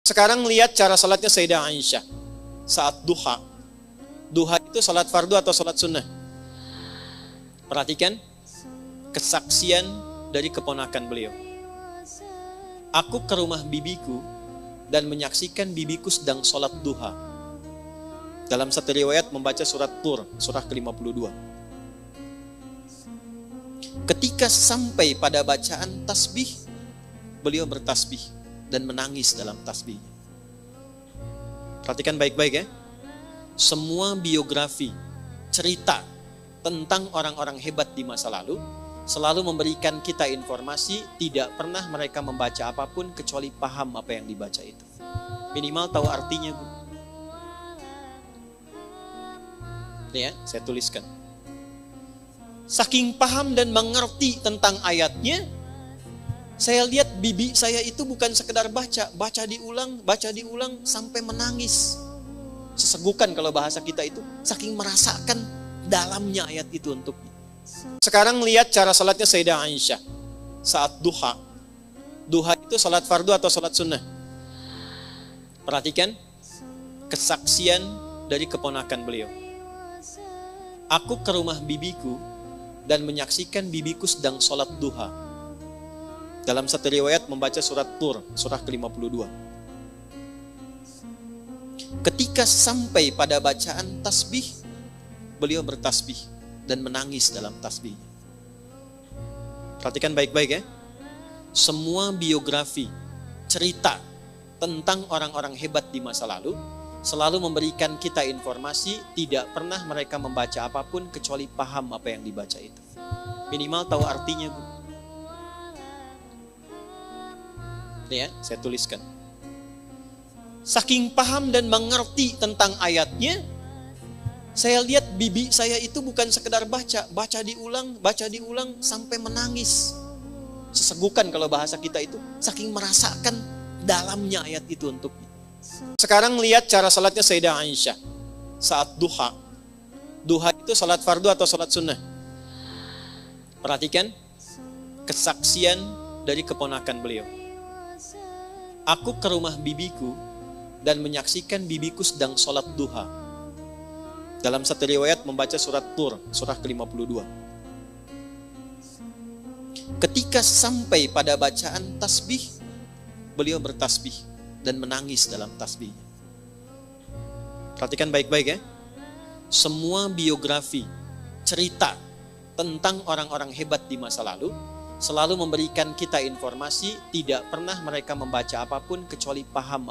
Sekarang lihat cara salatnya Sayyidah Aisyah saat duha. Duha itu salat fardu atau salat sunnah? Perhatikan kesaksian dari keponakan beliau. Aku ke rumah bibiku dan menyaksikan bibiku sedang salat duha. Dalam satu riwayat membaca surat Tur, surah ke-52. Ketika sampai pada bacaan tasbih, beliau bertasbih dan menangis dalam tasbihnya. Perhatikan baik-baik ya. Semua biografi, cerita tentang orang-orang hebat di masa lalu selalu memberikan kita informasi, tidak pernah mereka membaca apapun kecuali paham apa yang dibaca itu. Minimal tahu artinya, Bu. Nih ya, saya tuliskan. Saking paham dan mengerti tentang ayatnya, saya lihat bibi saya itu bukan sekedar baca diulang sampai menangis. Sesegukan kalau bahasa kita itu, saking merasakan dalamnya ayat itu untuknya. Sekarang lihat cara salatnya Sayyidah Aisyah saat duha. Duha itu salat fardu atau salat sunnah? Perhatikan kesaksian dari keponakan beliau. Aku ke rumah bibiku dan menyaksikan bibiku sedang salat duha. Dalam satu riwayat membaca surat Tur, surah ke-52. Ketika sampai pada bacaan tasbih, beliau bertasbih dan menangis dalam tasbihnya. Perhatikan baik-baik ya. Semua biografi, cerita tentang orang-orang hebat di masa lalu selalu memberikan kita informasi, tidak pernah mereka membaca apapun kecuali paham apa yang dibaca itu. Minimal tahu artinya, Bu. Nih ya, saya tuliskan. Saking paham dan mengerti tentang ayatnya, saya lihat bibi saya itu bukan sekedar baca diulang sampai menangis. Sesegukan kalau bahasa kita itu, saking merasakan dalamnya ayat itu untuknya. Sekarang lihat cara salatnya Sayyidah Aisyah saat duha. Duha itu salat fardu atau salat sunnah? Perhatikan kesaksian dari keponakan beliau. Aku ke rumah bibiku dan menyaksikan bibiku sedang salat duha. Dalam satu riwayat membaca surat Tur, surah ke-52. Ketika sampai pada bacaan tasbih, beliau bertasbih dan menangis dalam tasbihnya. Perhatikan baik-baik ya. Semua biografi, cerita tentang orang-orang hebat di masa lalu selalu memberikan kita informasi, tidak pernah mereka membaca apapun kecuali paham apa